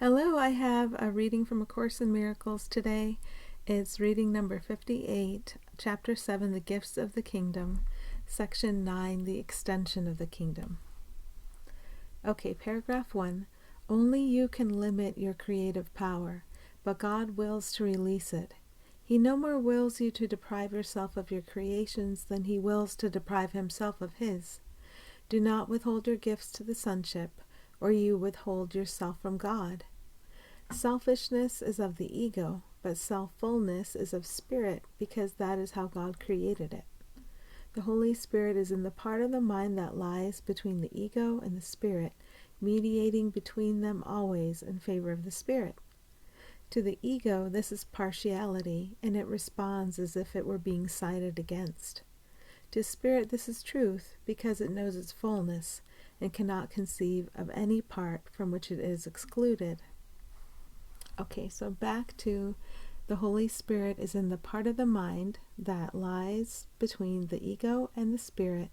Hello, I have a reading from A Course in Miracles today. It's reading number 58, Chapter 7, The Gifts of the Kingdom, Section 9, The Extension of the Kingdom. Okay, paragraph 1. Only you can limit your creative power, but God wills to release it. He no more wills you to deprive yourself of your creations than he wills to deprive himself of his. Do not withhold your gifts to the sonship, or you withhold yourself from God. Selfishness is of the ego, but self-fullness is of spirit, because that is how God created it. The Holy Spirit is in the part of the mind that lies between the ego and the spirit, mediating between them always in favor of the spirit. To the ego, this is partiality, and it responds as if it were being sided against. To spirit, this is truth, because it knows its fullness, and cannot conceive of any part from which it is excluded. Okay, so back to the Holy Spirit is in the part of the mind that lies between the ego and the spirit,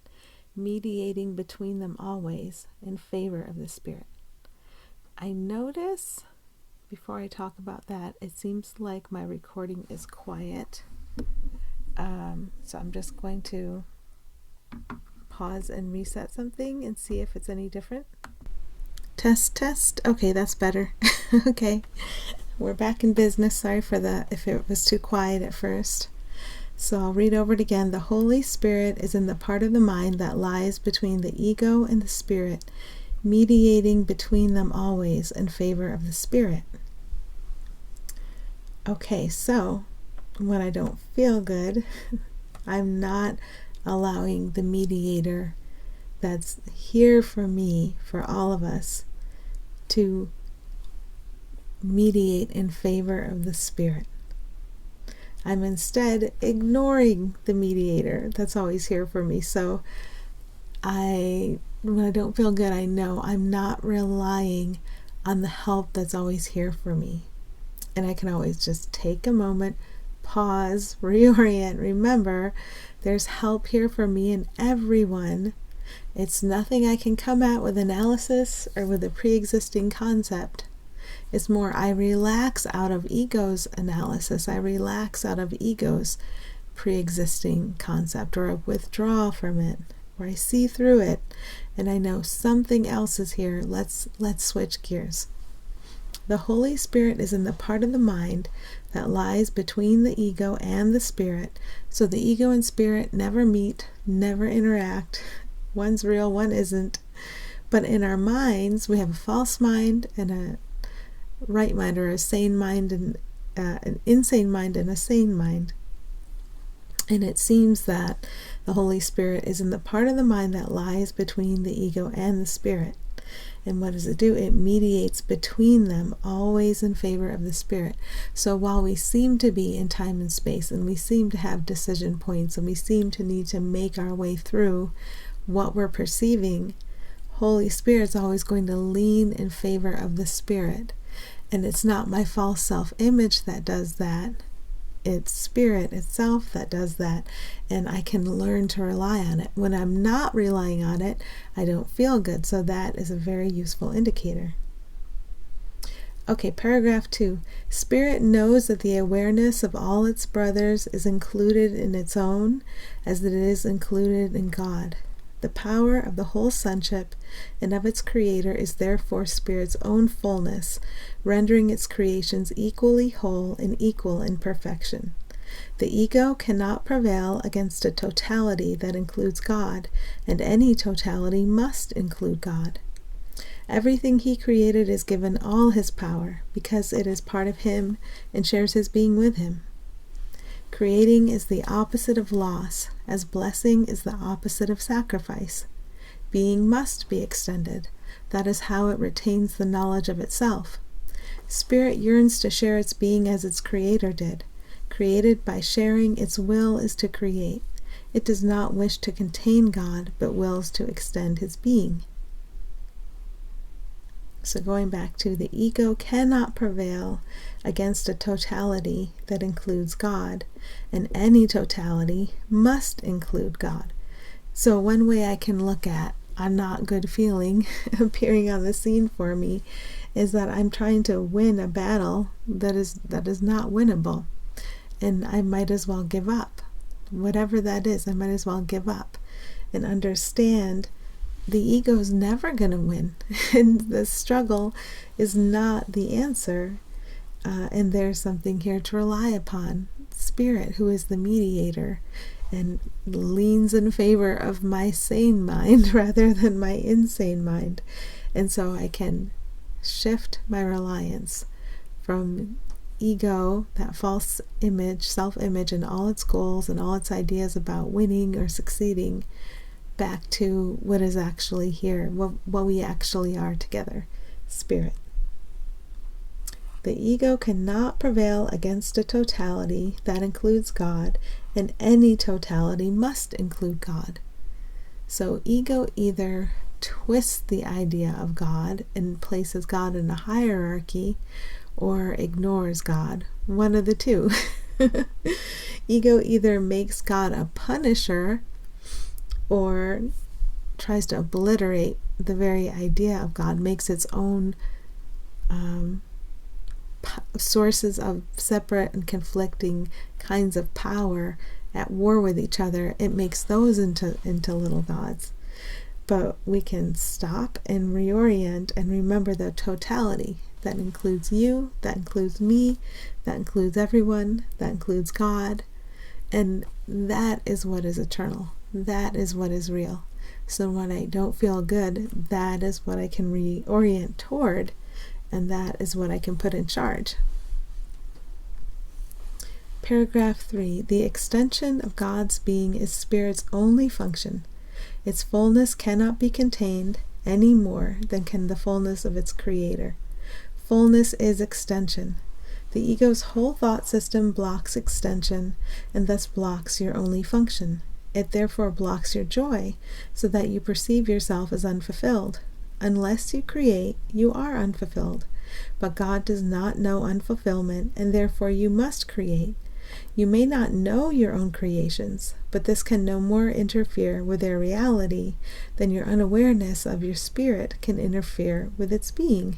mediating between them always in favor of the spirit. I notice, before I talk about that, it seems like my recording is quiet. So I'm just going to pause and reset something and see if it's any different. Test. Okay, that's better. Okay, we're back in business. Sorry for if it was too quiet at first. So I'll read over it again. The Holy Spirit is in the part of the mind that lies between the ego and the spirit, mediating between them always in favor of the spirit. Okay, so when I don't feel good, I'm not allowing the mediator that's here for me, for all of us, to mediate in favor of the spirit. I'm instead ignoring the mediator that's always here for me. So when I don't feel good, I know I'm not relying on the help that's always here for me. And I can always just take a moment, pause, reorient, remember there's help here for me and everyone. It's nothing I can come at with analysis or with a pre-existing concept. It's more I relax out of ego's analysis. I relax out of ego's pre-existing concept, or I withdraw from it, or I see through it, and I know something else is here. Let's switch gears. The Holy Spirit is in the part of the mind that lies between the ego and the spirit, so the ego and spirit never meet, never interact. One's real, one isn't. But in our minds, we have a false mind and a right mind, or a sane mind and an insane mind and a sane mind. And it seems that the Holy Spirit is in the part of the mind that lies between the ego and the spirit. And what does it do? It mediates between them, always in favor of the spirit. So while we seem to be in time and space, and we seem to have decision points, and we seem to need to make our way through what we're perceiving, Holy Spirit's always going to lean in favor of the spirit. And it's not my false self-image that does that. It's spirit itself that does that. And I can learn to rely on it. When I'm not relying on it, I don't feel good. So that is a very useful indicator. Okay, paragraph 2. Spirit knows that the awareness of all its brothers is included in its own, as it is included in God. The power of the whole sonship and of its creator is therefore Spirit's own fullness, rendering its creations equally whole and equal in perfection. The ego cannot prevail against a totality that includes God, and any totality must include God. Everything he created is given all his power, because it is part of him and shares his being with him. Creating is the opposite of loss, as blessing is the opposite of sacrifice. Being must be extended. That is how it retains the knowledge of itself. Spirit yearns to share its being as its creator did. Created by sharing, its will is to create. It does not wish to contain God, but wills to extend his being. So going back to the ego cannot prevail against a totality that includes God, and any totality must include God. So one way I can look at a not good feeling appearing on the scene for me is that I'm trying to win a battle that is not winnable, and I might as well give up. Whatever that is, I might as well give up and understand the ego is never going to win, and the struggle is not the answer, and there's something here to rely upon. Spirit, who is the mediator and leans in favor of my sane mind rather than my insane mind. And so I can shift my reliance from ego, that false image, self-image, and all its goals and all its ideas about winning or succeeding, back to what is actually here, what we actually are together, spirit. The ego cannot prevail against a totality that includes God, and any totality must include God. So ego either twists the idea of God and places God in a hierarchy, or ignores God, one of the two. Ego either makes God a punisher or tries to obliterate the very idea of God, makes its own sources of separate and conflicting kinds of power at war with each other. It makes those into little gods. But we can stop and reorient and remember the totality that includes you, that includes me, that includes everyone, that includes God, and that is what is eternal. That is what is real. So when I don't feel good, that is what I can reorient toward, and that is what I can put in charge. Paragraph 3. The extension of God's being is Spirit's only function. Its fullness cannot be contained any more than can the fullness of its Creator. Fullness is extension. The ego's whole thought system blocks extension, and thus blocks your only function. It therefore blocks your joy, so that you perceive yourself as unfulfilled. Unless you create, you are unfulfilled. But God does not know unfulfillment, and therefore you must create. You may not know your own creations, but this can no more interfere with their reality than your unawareness of your spirit can interfere with its being.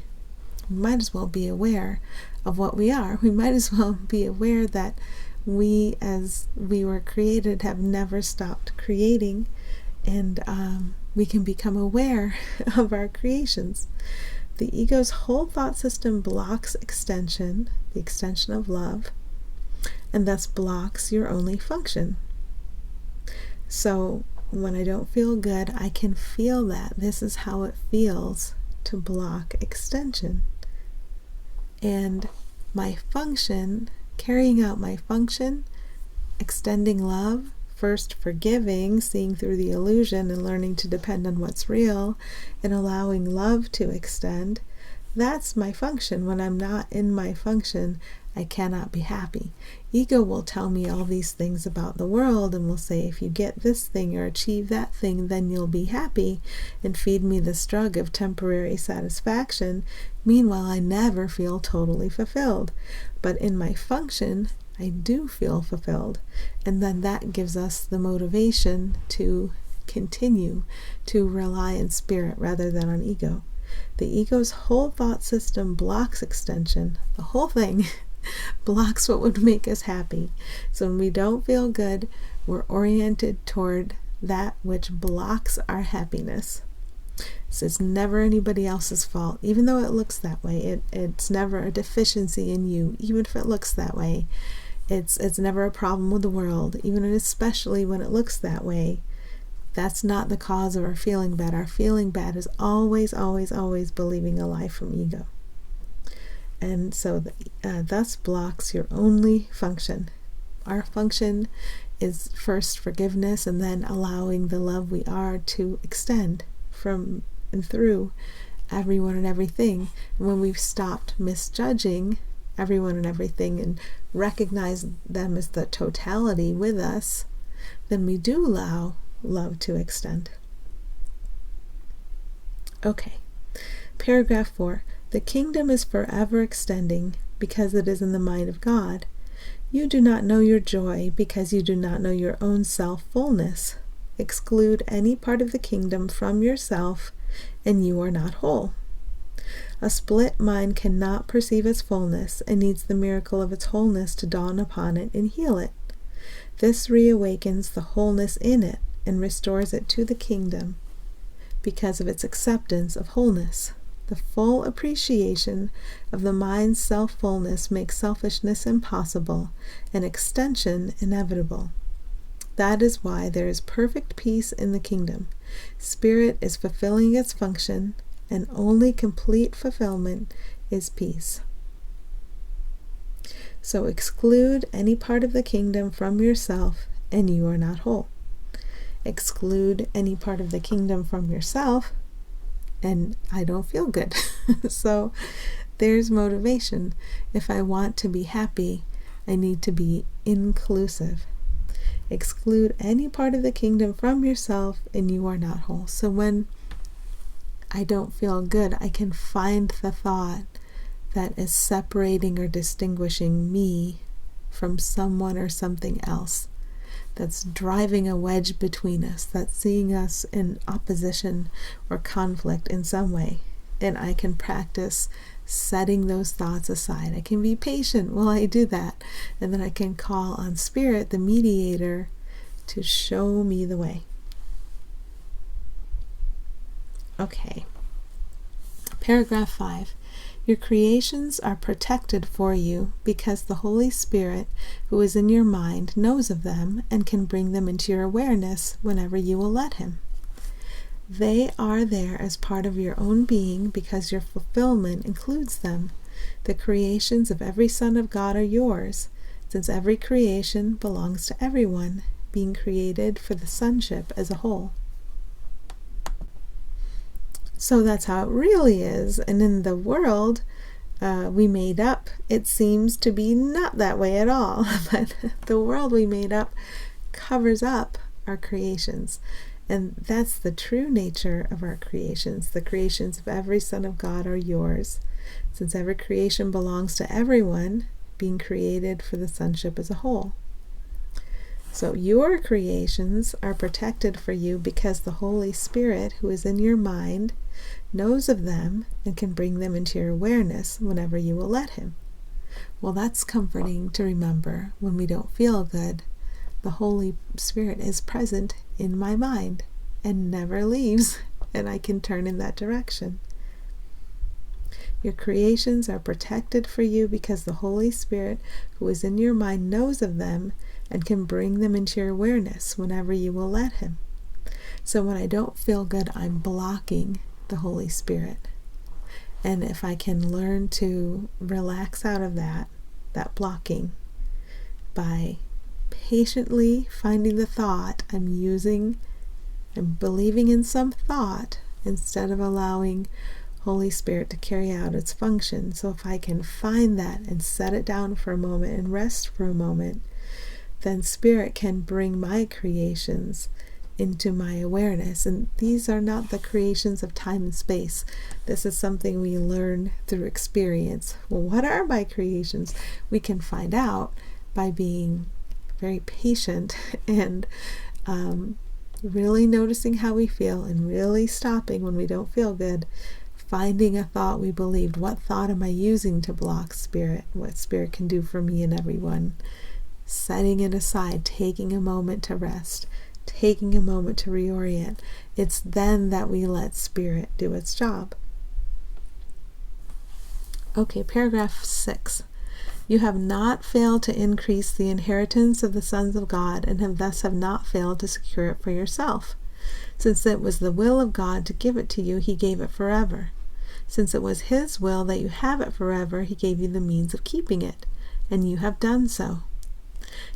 We might as well be aware of what we are. We might as well be aware that we, as we were created, have never stopped creating, and we can become aware of our creations. The ego's whole thought system blocks extension, the extension of love, and thus blocks your only function. So when I don't feel good, I can feel that. This is how it feels to block extension. And my function, carrying out my function, extending love, first forgiving, seeing through the illusion and learning to depend on what's real, and allowing love to extend, that's my function. When I'm not in my function, I cannot be happy. Ego will tell me all these things about the world and will say, if you get this thing or achieve that thing, then you'll be happy, and feed me this drug of temporary satisfaction. Meanwhile, I never feel totally fulfilled. But in my function, I do feel fulfilled. And then that gives us the motivation to continue to rely on spirit rather than on ego. The ego's whole thought system blocks extension. The whole thing blocks what would make us happy. So when we don't feel good, we're oriented toward that which blocks our happiness. So it's never anybody else's fault, even though it looks that way. It's never a deficiency in you, even if it looks that way. It's never a problem with the world, even and especially when it looks that way. That's not the cause of our feeling bad. Our feeling bad is always, always, always believing a lie from ego. And so thus blocks your only function. Our function is first forgiveness, and then allowing the love we are to extend from and through everyone and everything. And when we've stopped misjudging everyone and everything and recognize them as the totality with us, then we do allow love to extend. Okay. Paragraph 4. The kingdom is forever extending because it is in the mind of God. You do not know your joy because you do not know your own self-fullness. exclude any part of the kingdom from yourself, and you are not whole. A split mind cannot perceive its fullness and needs the miracle of its wholeness to dawn upon it and heal it. This reawakens the wholeness in it and restores it to the kingdom because of its acceptance of wholeness. The full appreciation of the mind's self-fullness makes selfishness impossible and extension inevitable. That is why there is perfect peace in the kingdom. Spirit is fulfilling its function, and only complete fulfillment is peace. So exclude any part of the kingdom from yourself, and you are not whole. Exclude any part of the kingdom from yourself, and I don't feel good. So there's motivation. If I want to be happy, I need to be inclusive. Exclude any part of the kingdom from yourself, and you are not whole. So when I don't feel good, I can find the thought that is separating or distinguishing me from someone or something else, that's driving a wedge between us, that's seeing us in opposition or conflict in some way. And I can practice setting those thoughts aside. I can be patient while I do that, and then I can call on Spirit, the mediator, to show me the way. Okay. Paragraph 5. Your creations are protected for you because the Holy Spirit, who is in your mind, knows of them and can bring them into your awareness whenever you will let him. They are there as part of your own being because your fulfillment includes them. The creations of every son of God are yours, since every creation belongs to everyone, being created for the sonship as a whole. So that's how it really is. And in the world we made up, it seems to be not that way at all. But the world we made up covers up our creations. And that's the true nature of our creations. The creations of every son of God are yours, since every creation belongs to everyone, being created for the sonship as a whole. So your creations are protected for you because the Holy Spirit, who is in your mind, knows of them and can bring them into your awareness whenever you will let him. Well, that's comforting to remember when we don't feel good. The Holy Spirit is present in my mind and never leaves, and I can turn in that direction. Your creations are protected for you because the Holy Spirit, who is in your mind, knows of them and can bring them into your awareness whenever you will let him. So when I don't feel good, I'm blocking the Holy Spirit. And if I can learn to relax out of that blocking by patiently finding the thought I'm using and believing in some thought instead of allowing Holy Spirit to carry out its function. So if I can find that and set it down for a moment and rest for a moment, then Spirit can bring my creations into my awareness. And these are not the creations of time and space. This is something we learn through experience. Well, what are my creations? We can find out by being very patient and really noticing how we feel and really stopping when we don't feel good, finding a thought we believed. What thought am I using to block Spirit? What Spirit can do for me and everyone? Setting it aside, taking a moment to rest, taking a moment to reorient. It's then that we let Spirit do its job. Okay, paragraph 6. You have not failed to increase the inheritance of the sons of God, and have not failed to secure it for yourself. Since it was the will of God to give it to you, he gave it forever. Since it was his will that you have it forever, he gave you the means of keeping it, and you have done so.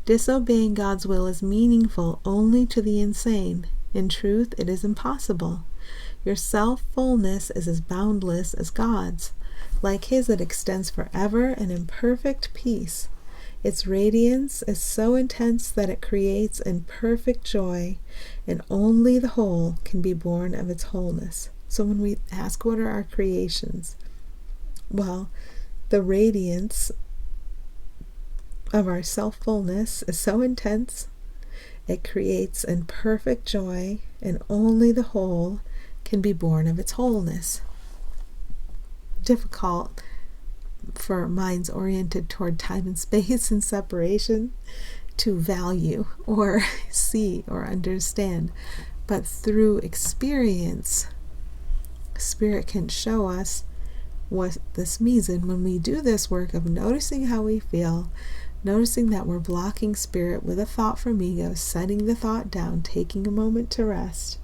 Disobeying God's will is meaningful only to the insane. In truth, it is impossible. Your self-fullness is as boundless as God's. Like his, it extends forever and in perfect peace. Its radiance is so intense that it creates in perfect joy, and only the whole can be born of its wholeness. So when we ask what are our creations, well, the radiance of our self-fullness is so intense, It creates in perfect joy, and only the whole can be born of its wholeness. Difficult for minds oriented toward time and space and separation to value or see or understand. But through experience, Spirit can show us what this means. And when we do this work of noticing how we feel, noticing that we're blocking Spirit with a thought from ego, setting the thought down, taking a moment to rest,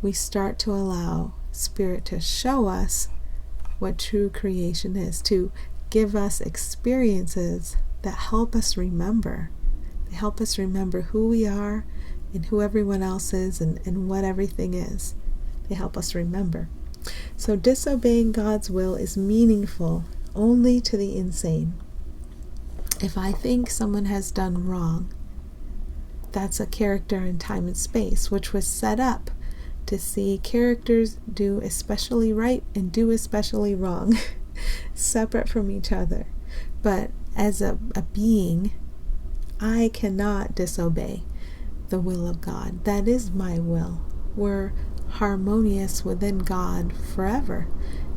we start to allow Spirit to show us what true creation is, to give us experiences that help us remember. They help us remember who we are and who everyone else is and what everything is. They help us remember. So disobeying God's will is meaningful only to the insane. If I think someone has done wrong, that's a character in time and space, which was set up to see characters do especially right and do especially wrong, separate from each other. But as a being, I cannot disobey the will of God. That is my will. We're harmonious within God forever,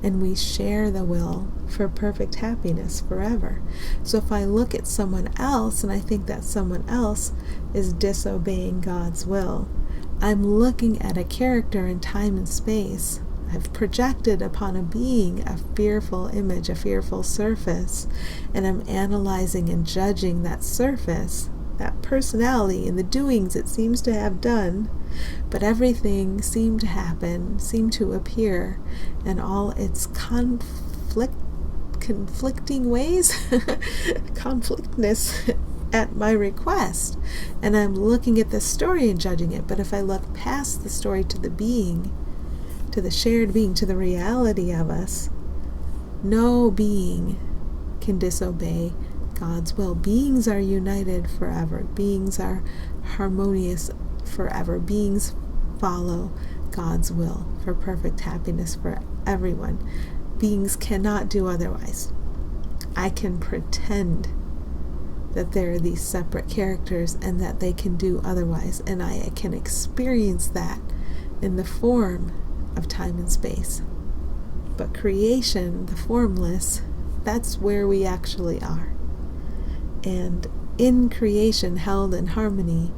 and we share the will for perfect happiness forever. So if I look at someone else and I think that someone else is disobeying God's will, I'm looking at a character in time and space. I've projected upon a being a fearful image, a fearful surface, and I'm analyzing and judging that surface, that personality, and the doings it seems to have done. But everything seemed to happen, seemed to appear, and all its conflicting ways, conflictness at my request. And I'm looking at the story and judging it. But if I look past the story to the being, to the shared being, to the reality of us, no being can disobey God's will. Beings are united forever. Beings are harmonious forever. Beings follow God's will for perfect happiness for everyone. Beings cannot do otherwise. I can pretend that there are these separate characters and that they can do otherwise, and I can experience that in the form of time and space. But creation, the formless, that's where we actually are. And in creation, held in harmony,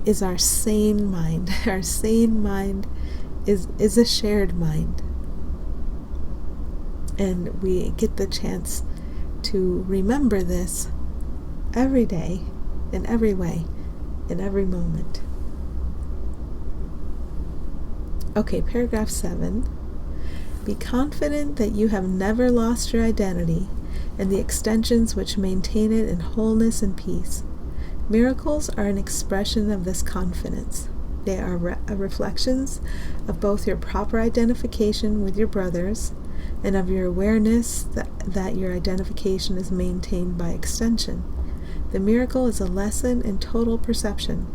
is our sane mind. Our sane mind is a shared mind. And we get the chance to remember this every day, in every way, in every moment. Okay, paragraph 7. Be confident that you have never lost your identity and the extensions which maintain it in wholeness and peace. Miracles are an expression of this confidence. They are reflections of both your proper identification with your brothers and of your awareness that your identification is maintained by extension. The miracle is a lesson in total perception.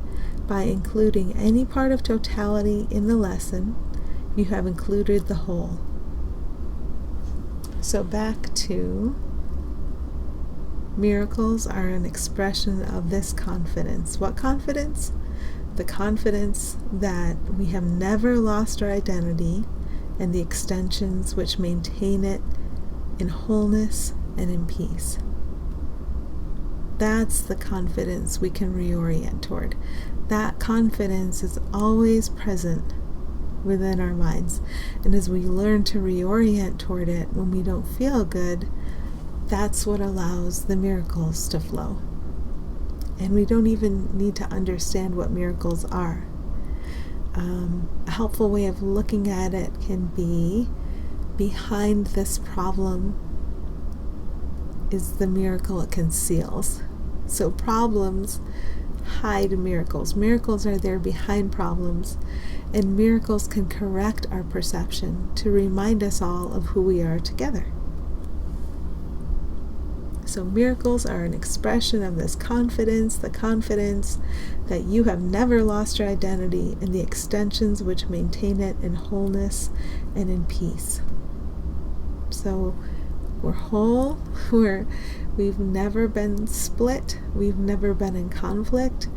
By including any part of totality in the lesson, you have included the whole. So back to miracles are an expression of this confidence. What confidence? The confidence that we have never lost our identity and the extensions which maintain it in wholeness and in peace. That's the confidence we can reorient toward. That confidence is always present within our minds. And as we learn to reorient toward it when we don't feel good, that's what allows the miracles to flow. And we don't even need to understand what miracles are. A helpful way of looking at it can be, behind this problem is the miracle it conceals. So problems hide miracles. Miracles are there behind problems, and miracles can correct our perception to remind us all of who we are together. So miracles are an expression of this confidence, the confidence that you have never lost your identity and the extensions which maintain it in wholeness and in peace. So we're whole, we've never been split, we've never been in conflict,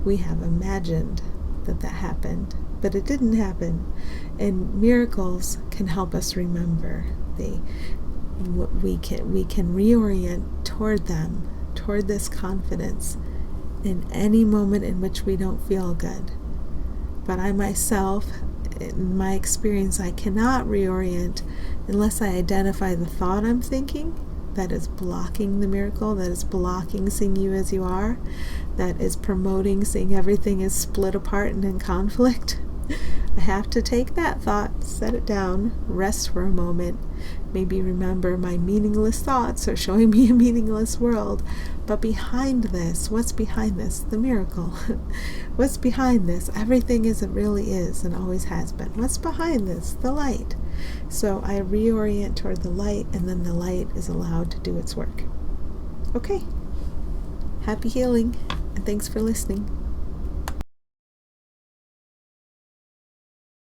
We have imagined that happened, but it didn't happen. And miracles can help us remember. We can reorient toward them, toward this confidence in any moment in which we don't feel good. But I myself, in my experience, I cannot reorient unless I identify the thought I'm thinking that is blocking the miracle, that is blocking seeing you as you are, that is promoting seeing everything as split apart and in conflict. I have to take that thought, set it down, rest for a moment, maybe remember my meaningless thoughts are showing me a meaningless world. But behind this, what's behind this? The miracle. What's behind this? Everything as it really is and always has been. What's behind this? The light. So I reorient toward the light, and then the light is allowed to do its work. Okay. Happy healing, and thanks for listening.